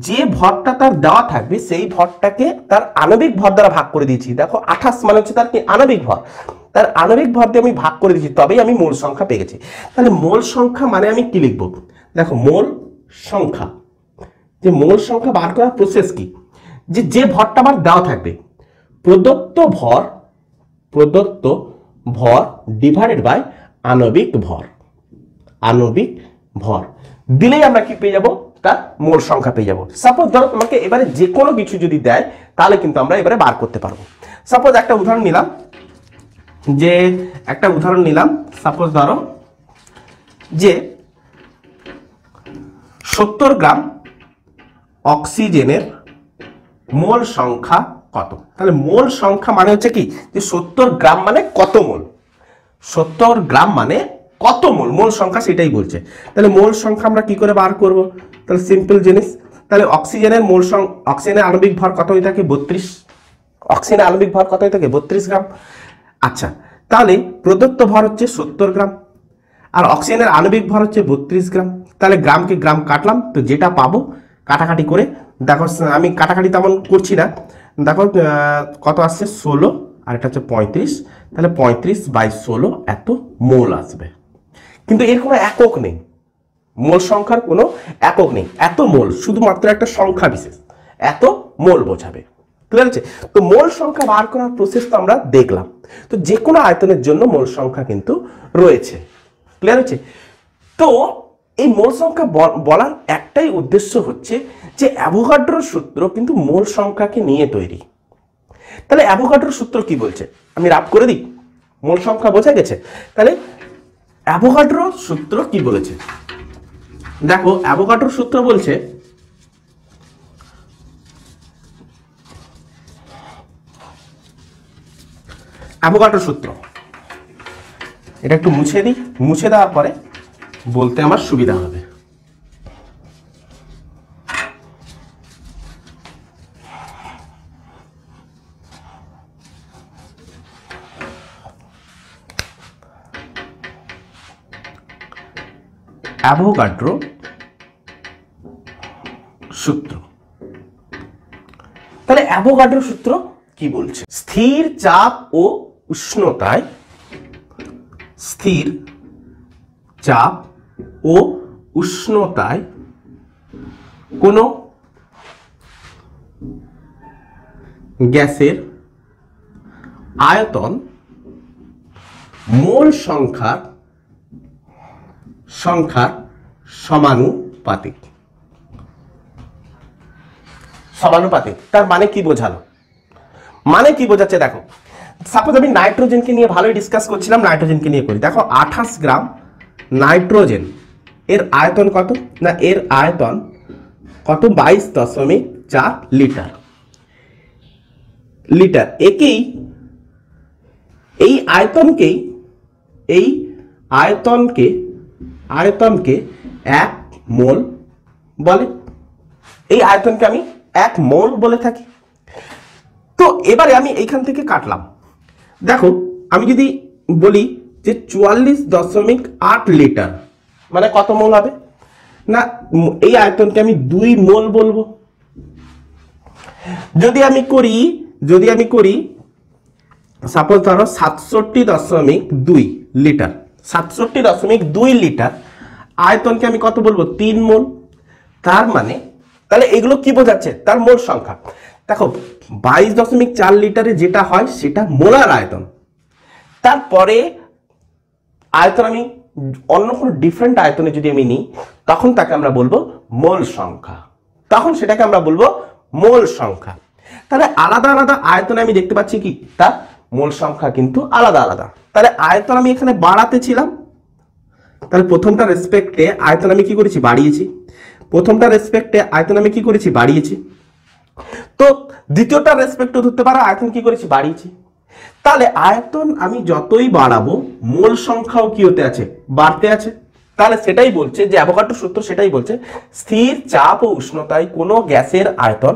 যে ভরটা তার দেওয়া থাকবে সেই ভরটাকে তার আণবিক ভর দ্বারা ভাগ করে দিয়েছি। দেখো 28 মানে হচ্ছে তার কি আণবিক ভর, তার আণবিক ভর দিয়ে আমি ভাগ করে দিয়েছি, তবেই আমি মোল সংখ্যা পেয়ে গেছি। তাহলে মোল সংখ্যা মানে আমি কি লিখবো, দেখো মোল সংখ্যা, যে মোল সংখ্যা বার করার প্রসেস কি, যে ভরটা আমার দেওয়া থাকবে প্রদত্ত ভর ডিভাইডেড বাই আণবিক ভর, আণবিক ভর দিলেই আমরা কি পেয়ে যাব, তার মোল সংখ্যা পেয়ে যাব। সাপোজ ধরো তোমাকে এবারে যে কোনো কিছু যদি দেয় তাহলে কিন্তু আমরা এবারে বার করতে পারবো। সাপোজ একটা উদাহরণ নিলাম, সাপোজ ধরো যে 70 গ্রাম অক্সিজেনের মোল সংখ্যা কত। তাহলে মোল সংখ্যা মানে হচ্ছে কি যে 70 গ্রাম মানে কত মোল, 70 গ্রাম মানে কত মোল, মোল সংখ্যা সেটাই বলছে। তাহলে মোল সংখ্যা আমরা কি করে বার করব, তাহলে সিম্পল জিনিস, তাহলে অক্সিজেনের অক্সিজেনের আণবিক ভর কত হয়ে থাকে 32, অক্সিজেনের আণবিক ভর কত হয়ে থাকে 32 গ্রাম। আচ্ছা, তাহলে প্রদত্ত ভর হচ্ছে 70 গ্রাম আর অক্সিজেনের আণবিক ভর হচ্ছে 32 গ্রাম। তাহলে গ্রামকে গ্রাম কাটলাম, তো যেটা পাবো কাটাকাটি করে দেখো, আমি কাটাকাটি তেমন করছি না, দেখো কত আসছে 16 আর এটা হচ্ছে 35, তাহলে 35/16 এত মোল আসবে। কিন্তু এর কোনো একক নেই, মোল সংখ্যার কোনো একক নেই, এত মোল শুধুমাত্র একটা সংখ্যা বিশেষ, এত মোল বোঝাবে। ক্লিয়ার আছে? তো মোল সংখ্যা বার করার প্রসেস তো আমরা দেখলাম। তো যে কোনো আয়তনের জন্য মোল সংখ্যা কিন্তু রয়েছে। ক্লিয়ার আছে? তো এই মোল সংখ্যা বলার একটাই উদ্দেশ্য হচ্ছে যে অ্যাভোগাড্রোর সূত্র কিন্তু মোল সংখ্যাকে নিয়ে তৈরি। তাহলে অ্যাভোগাড্রোর সূত্র কি বলছে, আমি রাফ করে দিই, মোল সংখ্যা বোঝা গেছে। তাহলে অ্যাভোগাড্রোর সূত্র কি বলেছে, দেখো অ্যাভোগাড্রোর সূত্র বলছে অ্যাভোগাড্রোর সূত্র, এটা একটু মুছে দিই, মুছে দেওয়ার পরে বলতে আমার সুবিধা হবে। অ্যাভোগাড্রো সূত্র, তাহলে অ্যাভোগাড্রো সূত্র কি বলছে, স্থির চাপ ও উষ্ণতায়, স্থির চাপ ও উষ্ণতায় কোনো গ্যাসের আয়তন মোল সংখ্যার সমানুপাতিক। সমানুপাতিক তার মানে কি বোঝালো, মানে কি বোঝাচ্ছে দেখো, সাপোজ আমি নাইট্রোজেনকে নিয়ে ভালোই ডিসকাস করছিলাম, নাইট্রোজেনকে নিয়ে করি। দেখো 28 গ্রাম নাইট্রোজেন এর আয়তন কত, না এর আয়তন কত 22.4 লিটার। লিটার একেই এই আয়তনকে 1 মোল বলে, এই আয়তনকে আমি 1 মোল বলে থাকি। তো এবারে আমি এইখান থেকে কাটলাম, দেখো আমি যদি বলি যে 44.8 লিটার মানে কত মোল হবে, না এই আয়তনকে আমি 2 মোল বলবো। যদি আমি করি সাপোজ ধরো 67.2 লিটার, 67.2 লিটার আয়তনকে আমি কত বলবো 3 মোল। তার মানে তাহলে এগুলো কি বোঝাচ্ছে, তার মোল সংখ্যা। দেখো 22.4 লিটারে যেটা হয় সেটা মোলার আয়তন, তারপরে আয়তন আমি অন্য কোনো ডিফারেন্ট আয়তনে যদি আমি নিই তখন তাকে আমরা বলবো মোল সংখ্যা, তখন সেটাকে আমরা বলবো মোল সংখ্যা। তাহলে আলাদা আলাদা আয়তনে আমি দেখতে পাচ্ছি কি তার মোল সংখ্যা কিন্তু আলাদা আলাদা। তাহলে আয়তন আমি এখানে বাড়াতে ছিলাম, তাহলে প্রথমটা রেসপেক্টে আয়তন আমি কি করেছি বাড়িয়েছি, প্রথমটা রেসপেক্টে আয়তন আমি কি করেছি বাড়িয়েছি, তো দ্বিতীয়টা রেসপেক্টে ধরতে পারো আয়তন কি করেছি বাড়িয়েছি। তাহলে আয়তন আমি যতই বাড়াবো মোল সংখ্যাও কি হতে আছে বাড়তে আছে। তাহলে সেটাই বলছে যে অ্যাভোগাড্রো সূত্র সেটাই বলছে স্থির চাপ ও উষ্ণতায় কোনো গ্যাসের আয়তন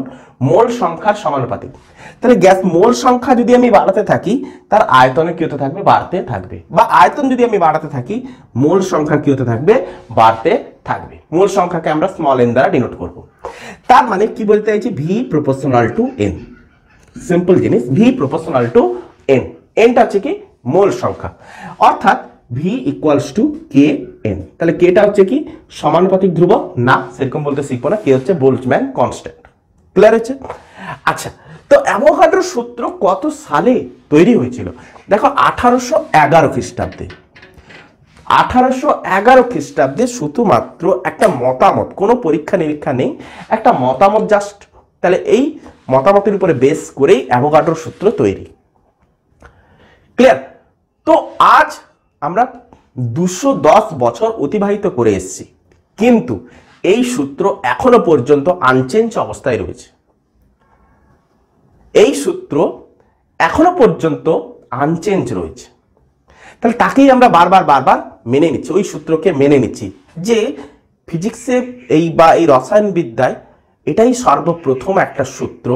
মোল সংখ্যার সমানুপাতিক। তাহলে গ্যাস মোল সংখ্যা যদি আমি বাড়াতে থাকি তার আয়তনে কি হতে থাকবে বাড়তে থাকবে, বা আয়তন যদি আমি বাড়াতে থাকি মোল সংখ্যা কি হতে থাকবে বাড়তে থাকবে। মোল সংখ্যাকে আমরা স্মল এন দ্বারা ডিনোট করব। তার মানে কি বলতে চাইছি V proportional to N, simple জিনিস ভি প্রপোর্শনাল টু এন, এনটা হচ্ছে কি মোল সংখ্যা, অর্থাৎ V equals to K N. তাহলে কেটা হচ্ছে কি সমানুপাতিক ধ্রুবক না, সেরকম বলতে শিখবো না, কে হচ্ছে বোল্টজম্যান কনস্ট্যান্ট। ক্লিয়ার হচ্ছে? আচ্ছা, তো অ্যাভোগাড্রো সূত্র কত সালে তৈরি হয়েছিল? দেখো 1811 খ্রিস্টাব্দে, 1811 খ্রিস্টাব্দে শুধুমাত্র একটা মতামত, কোনো পরীক্ষা নিরীক্ষা নেই, একটা মতামত জাস্ট। তাহলে এই মতামতের উপরে বেস করেই অ্যাভোগাড্রো সূত্র তৈরি। ক্লিয়ার? তো আজ আমরা 210 বছর অতিবাহিত করে এসেছি, কিন্তু এই সূত্র এখনো পর্যন্ত আনচেঞ্জ অবস্থায় রয়েছে। এই সূত্র এখনো পর্যন্ত আনচেঞ্জ রয়েছে। তাহলে তাকেই আমরা বারবার বারবার মেনে নিচ্ছি, ওই সূত্রকে মেনে নিচ্ছি যে ফিজিক্সে এই বা এই রসায়নবিদ্যায় এটাই সর্বপ্রথম একটা সূত্র,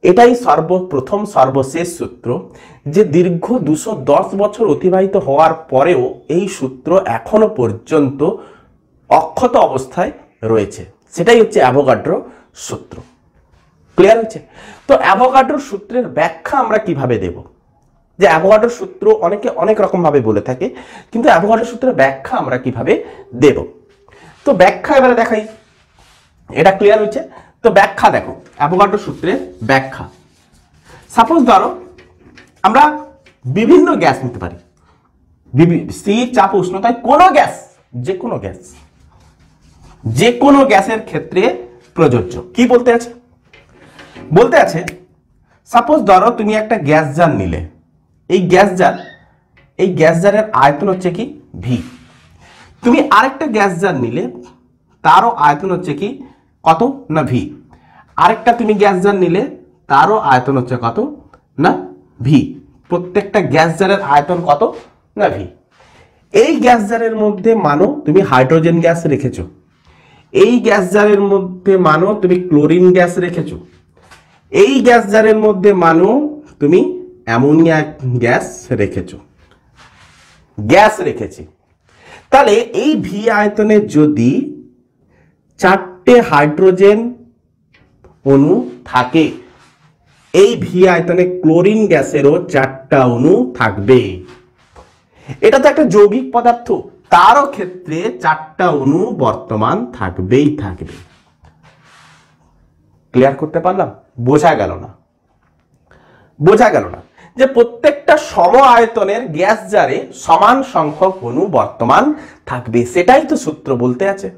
এটাই সর্বপ্রথম সর্বশেষ সূত্র, যে দীর্ঘ 210 বছর অতিবাহিত হওয়ার পরেও এই সূত্র এখনো পর্যন্ত অক্ষত অবস্থায় রয়েছে। সেটাই হচ্ছে অ্যাভোগাড্রো সূত্র। ক্লিয়ার হচ্ছে? তো অ্যাভোগাড্রো সূত্রের ব্যাখ্যা আমরা কিভাবে দেব? যে অ্যাভোগাড্রো সূত্র অনেকে অনেক রকম ভাবে বলে থাকে, কিন্তু অ্যাভোগাড্রো সূত্রের ব্যাখ্যা আমরা কিভাবে দেব? তো ব্যাখ্যা এবারে দেখাই, এটা ক্লিয়ার হচ্ছে? তো ব্যাখ্যা দেখো, অ্যাভোগাড্রো সূত্রের ব্যাখ্যা। সাপোজ ধরো আমরা বিভিন্ন গ্যাস নিতে পারি, স্থির চাপ উষ্ণতায় কোনো গ্যাস, যে কোনো গ্যাস, যে কোনো গ্যাসের ক্ষেত্রে প্রযোজ্য। কি বলতে আছে? বলতে আছে সাপোজ ধরো তুমি একটা গ্যাস জার নিলে, এই গ্যাস জারের আয়তন হচ্ছে কি ভি। তুমি আরেকটা গ্যাস জার নিলে, তারও আয়তন হচ্ছে কি কত না ভি। আরেকটা তুমি গ্যাস জার নিলে, তারও আয়তন হচ্ছে কত না ভি। প্রত্যেকটা গ্যাস জারের আয়তন কত না ভি। এই গ্যাস জারের মধ্যে মানো তুমি হাইড্রোজেন গ্যাস রেখেছো, এই গ্যাস জারের মধ্যে মানো তুমি ক্লোরিন গ্যাস রেখেছো, এই গ্যাস জারের মধ্যে মানো তুমি অ্যামোনিয়া গ্যাস রেখেছো, গ্যাস রেখেছি। তাহলে এই ভি আয়তনে যদি 4টে হাইড্রোজেন অণু থাকে, এই ভি আয়তনে ক্লোরিন গ্যাসেরও 4টা অণু থাকবে। এটা তো একটা যৌগিক পদার্থ, তারও ক্ষেত্রে 4টা অণু বর্তমান থাকবেই থাকবে। ক্লিয়ার করতে পারলাম? বোঝা গেল না? বোঝা গেল না যে প্রত্যেকটা সম আয়তনের গ্যাস জারে সমান সংখ্যক অণু বর্তমান থাকবে, সেটাই তো সূত্র বলতে আছে।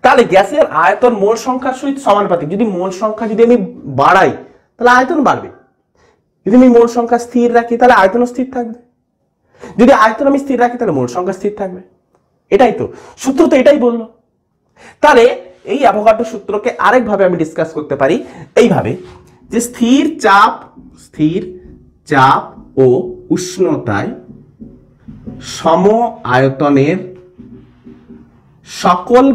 তাহলে গ্যাসের আয়তন মোল সংখ্যার সহিত সমানুপাতিক। যদি মোল সংখ্যা যদি আমি বাড়াই তাহলে আয়তন বাড়বে, যদি আমি মোল সংখ্যা স্থির রাখি তাহলে আয়তন স্থির থাকবে, যদি আয়তন আমি স্থির রাখি তাহলে মোল সংখ্যা স্থির থাকবে। এটাই তো সূত্র, তো এটাই বললো। তাহলে এই অ্যাভোগাড্রো সূত্রকে আরেকভাবে আমি ডিসকাস করতে পারি এইভাবে, যে স্থির চাপ ও উষ্ণতায় সম আয়তনের সকল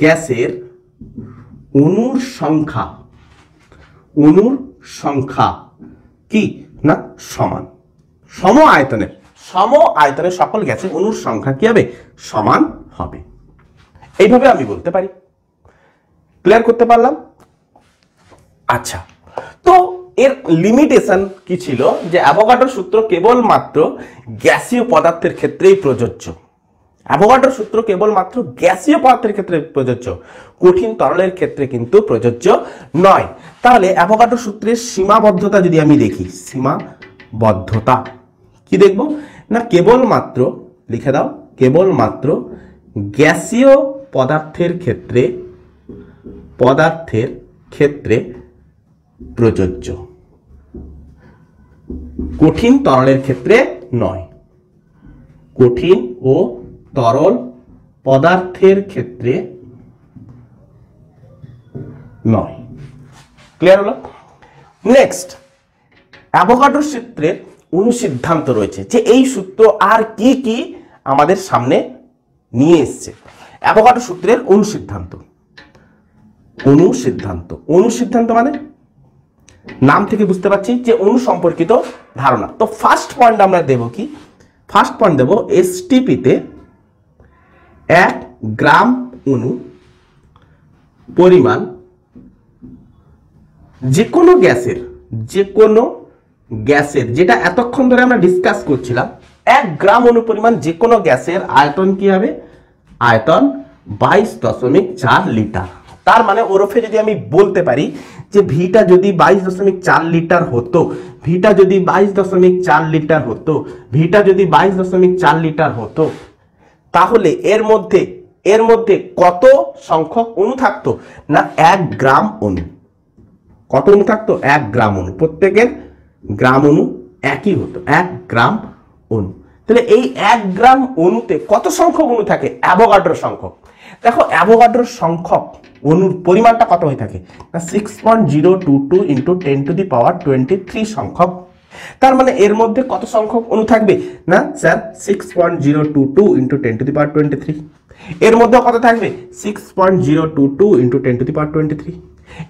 গ্যাসের অণুর সংখ্যা কি না সমান। সম আয়তনের সকল গ্যাসের অণুর সংখ্যা কি হবে সমান হবে। এইভাবে আমি বলতে পারি। ক্লিয়ার করতে পারলাম? আচ্ছা, তো এর লিমিটেশন কি ছিল? যে অ্যাভোগাড্রো সূত্র কেবলমাত্র গ্যাসীয় পদার্থের ক্ষেত্রেই প্রযোজ্য। অ্যাভোগাড্রো সূত্র কেবলমাত্র গ্যাসীয় পদার্থের ক্ষেত্রে প্রযোজ্য, কঠিন তরলের ক্ষেত্রে কিন্তু প্রযোজ্য নয়। তাহলে অ্যাভোগাড্রো সূত্রের সীমাবদ্ধতা যদি আমি দেখি, বদ্ধতা। কি দেখব না কেবলমাত্র লিখে দাও, কেবলমাত্র গ্যাসীয় পদার্থের ক্ষেত্রে প্রযোজ্য, কঠিন তরলের ক্ষেত্রে নয়। কঠিন ও তরল পদার্থের ক্ষেত্রে নয়। ক্লিয়ার হলো? নেক্সট, অ্যাভোগাড্রো সূত্রের অনুসিদ্ধান্ত রয়েছে, যে এই সূত্র আর কি কি আমাদের সামনে নিয়ে এসছে। অ্যাভোগাড্রো সূত্রের অনুসিদ্ধান্ত মানে নাম থেকে বুঝতে পারছি যে অণু সম্পর্কিত ধারণা। তো ফার্স্ট পয়েন্ট আমরা দেব কি, ফার্স্ট পয়েন্ট দেব এসটিপিতে 1 গ্রাম অণু পরিমাণ যে কোনো গ্যাসের যেটা এতক্ষণ ধরে আমরা ডিসকাস করছিলাম, 1 গ্রাম অণু পরিমাণ যে কোনো গ্যাসের আয়তন কি হবে, আয়তন 22.4 লিটার। তার মানে ওরফে যদি আমি বলতে পারি যে ভিটা যদি 22.4 লিটার হতো, ভিটা যদি 22.4 লিটার হতো, তাহলে এর মধ্যে কত সংখ্যক অণু থাকতো না 1 গ্রাম অণু। কত অণু থাকতো? 1 গ্রাম অণু। প্রত্যেকের গ্রাম অণু একই হতো, 1 গ্রাম অণু। তাহলে এই 1 গ্রাম অণুতে কত সংখ্যক অণু থাকে? অ্যাভোগাড্রো সংখ্যক। দেখো অ্যাভোগাড্রো সংখ্যক অণুর পরিমাণটা কত হয়ে থাকে না 6.022 × 10⁻23 সংখ্যক। তার মানে এর মধ্যে কত সংখ্যক অণু থাকবে না স্যার 6.022 × 10⁻23। এর মধ্যে কত থাকবে 6.022 × 10⁻23।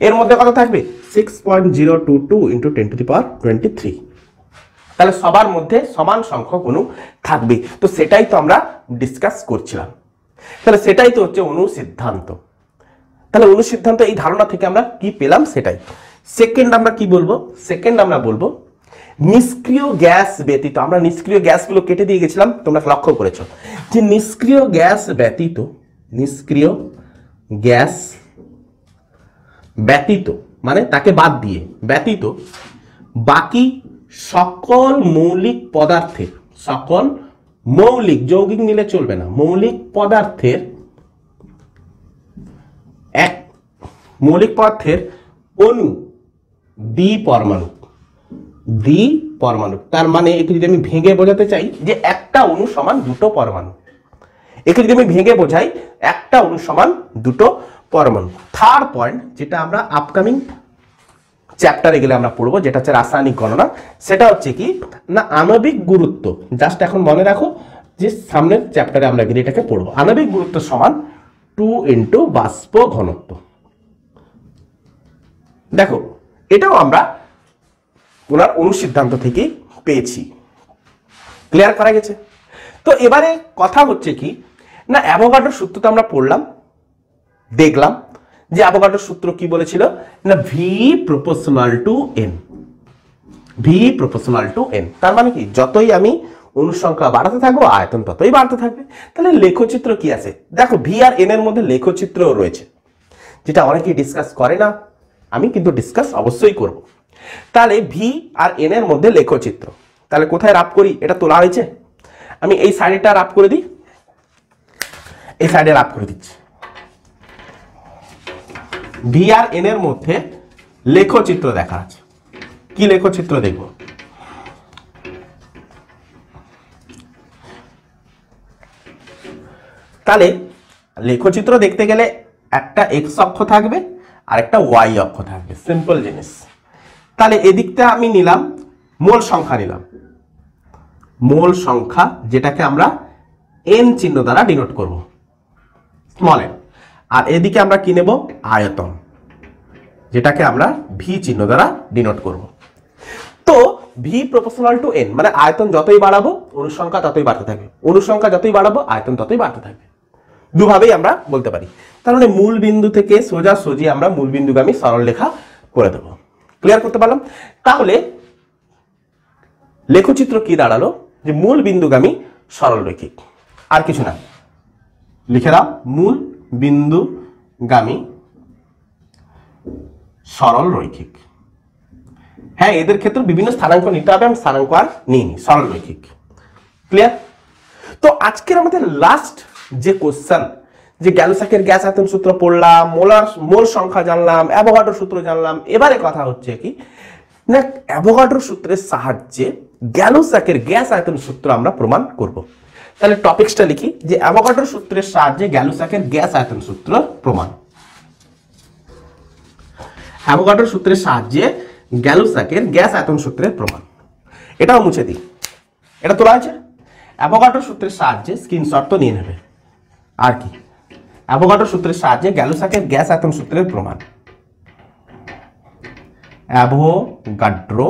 এর মধ্যে কত থাকবে 6.022 × 10⁻23। তাহলে সবার মধ্যে সমান সংখ্যক অণু থাকবে। তো সেটাই তো আমরা ডিসকাস করছিলাম। তাহলে সেটাই তো হচ্ছে অনুসিদ্ধান্ত। তাহলে অনুসিদ্ধান্ত এই ধারণা থেকে আমরা কি পেলাম সেটাই। সেকেন্ড আমরা কি বলবো? সেকেন্ড আমরা বলবো নিষ্ক্রিয় গ্যাস ব্যতীত। আমরা নিষ্ক্রিয় গ্যাসগুলো কেটে দিয়ে গেছিলাম, তোমরা লক্ষ্য করেছো যে নিষ্ক্রিয় গ্যাস ব্যতীত মানে তাকে বাদ দিয়ে, ব্যতীত বাকি সকল মৌলিক পদার্থের, সকল মৌলিক, যৌগিক নিলে চলবে না, মৌলিক পদার্থের অণু দ্বিপরমাণু। তার মানে একে যদি আমি ভেঙে বোঝাতে চাই যে একটা অণু সমান দুটো পরমাণু, একে যদি আমি ভেঙে বোঝাই একটা অণু সমান দুটো পরমাণু। থার্ড পয়েন্ট যেটা আমরা আপকামিং চ্যাপ্টারে গেলে আমরা পড়বো, যেটা হচ্ছে রাসায়নিক গণনা, সেটা হচ্ছে কি না আণবিক গুরুত্ব। জাস্ট এখন মনে রাখো যে সামনের চ্যাপ্টারে আমরা গেলে এটাকে পড়বো। আণবিক গুরুত্ব সমান 2 × বাষ্প ঘনত্ব। দেখো এটাও আমরা ওনার অনুসিদ্ধান্ত থেকে পেয়েছি। ক্লিয়ার করা গেছে? তো এবারে কথা হচ্ছে কি না অ্যাভোগাড্রো সূত্র তো আমরা পড়লাম, দেখলাম যে অ্যাভোগাড্রো সূত্র কি বলেছিল না V = N। তার মানে কি যতই আমি অণু সংখ্যা বাড়াতে থাকবো আয়তন ততই বাড়তে থাকবে। তাহলে লেখচিত্র কি আছে? দেখো V আর N এর মধ্যে লেখচিত্র রয়েছে, যেটা অনেকেই ডিসকাস করে না, আমি কিন্তু ডিসকাস অবশ্যই করব। তাহলে V আর N এর মধ্যে লেখচিত্র, তাহলে কোথায় রাপ করি? এটা তোলা হয়েছে, আমি এই সাইডেটা রাপ করে দিই, এই সাইডে রাপ করে দিচ্ছি। V আর N এর মধ্যে লেখচিত্র দেখা আছে। কি লেখচিত্র দেখব? তাহলে লেখচিত্র দেখতে গেলে একটা x অক্ষ থাকবে আর একটা y অক্ষ থাকবে, সিম্পল জিনিস। তাহলে এদিকটা আমি নিলাম মোল সংখ্যা, মোল সংখ্যা যেটাকে আমরা n চিহ্ন দ্বারা ডিনোট করব, স্মল n। আর এদিকে আমরা কি নেব? আয়তন, যেটাকে আমরা v চিহ্ন দ্বারা ডিনোট করব। তো V = N মানে আয়তন যতই বাড়াবো অণু সংখ্যা ততই বাড়তে থাকবে, অণু সংখ্যা যতই বাড়াবো আয়তন ততই বাড়তে থাকবে। দুভাবেই আমরা বলতে পারি। তার মানে মূল বিন্দু থেকে সোজাসুজি আমরা মূল বিন্দুগামী সরল রেখা করে দেব। ক্লিয়ার করতে পারলাম? তাহলে লেখচিত্র কি দাঁড়ালো যে মূল বিন্দুগামী সরল রৈখিক, আর কিছু না। লিখে দাও মূল বিন্দুগামী সরল রৈখিক। হ্যাঁ, এদের ক্ষেত্রে বিভিন্ন স্থানাঙ্ক নিতে হবে, আমি স্থানাঙ্ক আর নিইনি, সরলরৈখিক। ক্লিয়ার? তো আজকের আমাদের লাস্ট যে কোশ্চেন, যে গ্যালুস্যাকের গ্যাস আয়তন সূত্র পড়লাম, মোল সংখ্যা জানলাম, অ্যাভোগাড্রো সূত্র জানলাম। এবারে কথা হচ্ছে কি না, অ্যাভোগাড্রো সূত্রের সাহায্যে গ্যালুস্যাকের গ্যাস আয়তন সূত্র আমরা প্রমাণ করব। তাহলে টপিকসটা লিখি যে অ্যাভোগাড্রো সূত্রের সাহায্যে গ্যালুস্যাকের গ্যাস আয়তন সূত্র প্রমাণ। অ্যাভোগাড্রো সূত্রের সাহায্যে গ্যালুস্যাকের গ্যাস আয়তন সূত্রের প্রমাণ। এটাও মুছে দিই, এটা তোলা আছে। অ্যাভোগাড্রো সূত্রের সাহায্যে স্ক্রিনশট তো নিয়ে নেবে। আর কি, অ্যাভোগাড্রো সূত্রের সাহায্যে গ্যালুস্যাকের গ্যাস আয়তন সূত্রের প্রমাণ। অ্যাভোগাড্রো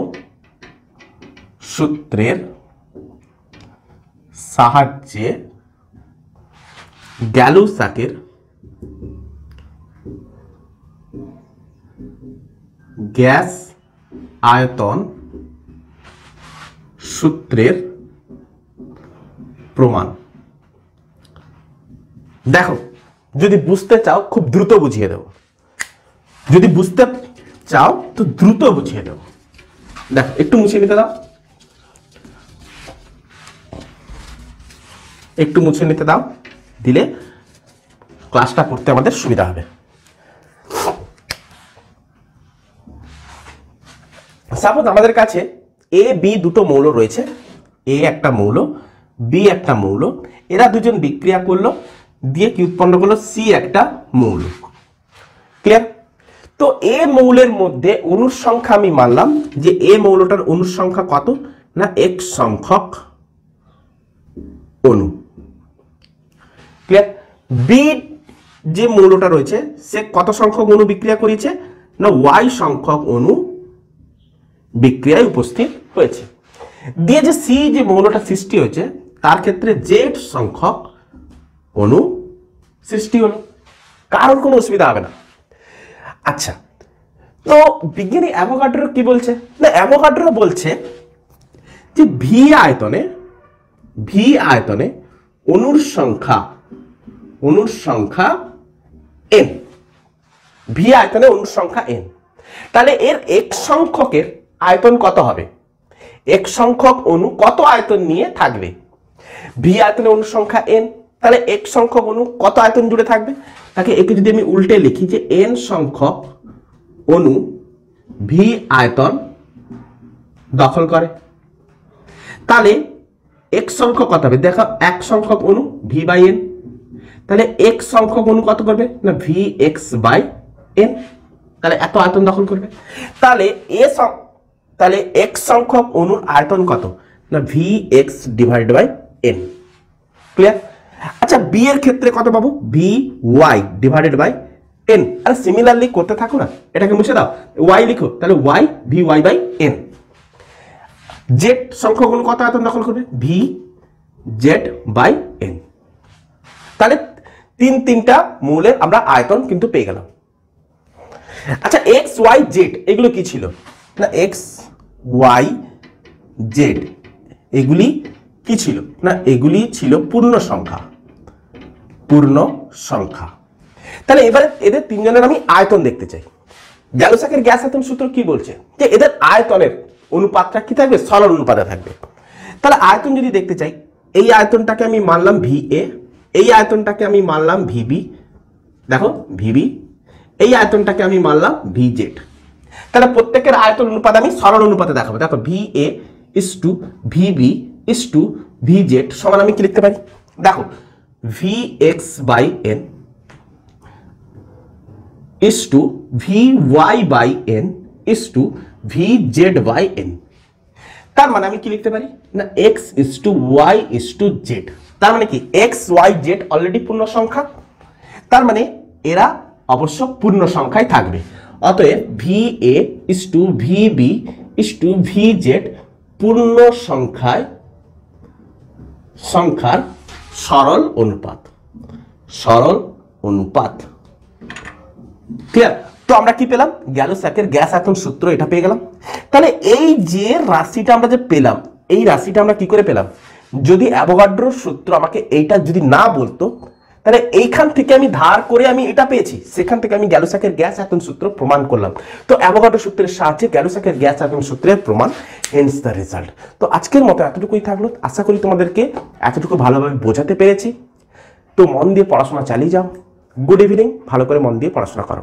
সূত্রের সাহায্যে গ্যালুস্যাকের গ্যাস আয়তন সূত্রের প্রমাণ। দেখো, যদি বুঝতে চাও খুব দ্রুত বুঝিয়ে দেব, যদি বুঝতে চাও তো দ্রুত বুঝিয়ে দেব। দেখো, একটু মুছে নিতে দাও, একটু মুছে নিতে দাও, দিলে ক্লাসটা করতে আমাদের সুবিধা হবে। সাপোজ আমাদের কাছে এ বি দুটো মৌল রয়েছে, এ একটা মৌল, বি একটা মৌল, এরা দুজন বিক্রিয়া করলো, দিয়ে কি উৎপন্ন করলো, সি একটা মৌল। ক্লিয়ার? তো এ মৌলের মধ্যে অণুর সংখ্যা আমি মানলাম যে এ মৌলটার অণুর সংখ্যা কত না এক সংখ্যক অণু। ক্লিয়ার? বি যে মৌলটা রয়েছে সে কত সংখ্যক অণু বিক্রিয়া করেছে না ওয়াই সংখ্যক অণু বিক্রিয়ায় উপস্থিত হয়েছে। দিয়ে যে সি যে মৌলটা সৃষ্টি হয়েছে তার ক্ষেত্রে জেড সংখ্যক অণু সৃষ্টি হলো, কারোর কোনো অসুবিধা হবে না। আচ্ছা, তো বিজ্ঞানী অ্যাভোগাড্রো কি বলছে না, অ্যাভোগাড্রো বলছে যে ভি আয়তনে অণুর সংখ্যা এন, ভি আয়তনে অণুর সংখ্যা এন। তাহলে এর এক সংখ্যকের আয়তন কত হবে, এক সংখ্যক অণু কত আয়তন নিয়ে থাকবে, ভি আয়তনে অণুর সংখ্যা এন, তাহলে এক সংখ্যক অণু কত আয়তন জুড়ে থাকবে। তাকে একে যদি আমি উল্টে লিখি যে এন সংখ্যক অণু ভি আয়তন দখল করে, তাহলে এক সংখ্যক কত হবে, দেখো এক সংখ্যক অণু ভি বাই এন, তাহলে এক সংখ্যক অণু কত করবে না ভি এক্স বাই এন, তাহলে এত আয়তন দখল করবে। তাহলে তাহলে এক সংখ্যক অণুর আয়তন কত না V X divide by N. Clear? আচ্ছা, বি এর ক্ষেত্রে কত পাবো, V Y divided by N. আর সিমিলারলি করতে থাকো না, এটাকে মুছে দাও, ওয়াই লিখো, তাহলে Y V Y by N. Z সংখ্যক অণু কত আয়তন দখল করবে, ভি জেড বাই এন। তাহলে তিনটা মৌলের আমরা আয়তন কিন্তু পেয়ে গেলাম। আচ্ছা, এক্স ওয়াই জেড এগুলো কি ছিল না, এক্স ওয়াই জেড এগুলি কি ছিল না, এগুলি ছিল পূর্ণ সংখ্যা। তাহলে এবারে এদের তিনজনের আমি আয়তন দেখতে চাই। গ্যালুস্যাকের গ্যাস আয়তন সূত্র কি বলছে যে এদের আয়তনের অনুপাতটা কি থাকবে, সরল অনুপাতে থাকবে। তাহলে আয়তন যদি দেখতে চাই, এই আয়তনটাকে আমি মানলাম ভি এ, এই আয়তনটাকে আমি মানলাম ভিবি, দেখো ভিবি, এই আয়তনটাকে আমি মানলাম ভি জেড। তাহলে প্রত্যেকের আয়তন অনুপাত আমি সরল অনুপাতে দেখাবো। দেখো V A is to V B is to V Z সমান আমি কি লিখতে পারি, দেখো V X by N is to V Y by N is to V Z by N. তার মানে আমি কি লিখতে পারি না X is to Y is to Z. তার মানে কি এক্স ওয়াই জেড অলরেডি পূর্ণ সংখ্যা, তার মানে এরা অবশ্য পূর্ণ সংখ্যায় থাকবে। অতএব V A is to V B is to V Z পূর্ণ সংখ্যার সরল অনুপাত। ক্লিয়ার? তো আমরা কি পেলাম, গ্যালুস্যাকের গ্যাস আয়তন সূত্র এটা পেয়ে গেলাম। তাহলে এই যে রাশিটা আমরা যে পেলাম, এই রাশিটা আমরা কি করে পেলাম, যদি অ্যাভোগাড্রোর সূত্র আমাকে এইটা যদি না বলতো তাহলে এইখান থেকে আমি ধার করে আমি এটা পেয়েছি, সেখান থেকে আমি গ্যালুস্যাকের গ্যাস আয়তন সূত্র প্রমাণ করলাম। তো অ্যাভোগাড্রো সূত্রের সাহায্যে গ্যালুস্যাকের গ্যাস আয়তন সূত্রের প্রমাণ, হেন্স দ্য রেজাল্ট। তো আজকের মতো এতটুকুই থাকলো। আশা করি তোমাদেরকে এতটুকু ভালোভাবে বোঝাতে পেরেছি। তো মন দিয়ে পড়াশোনা চালিয়ে যাও। গুড ইভিনিং, ভালো করে মন দিয়ে পড়াশোনা করো।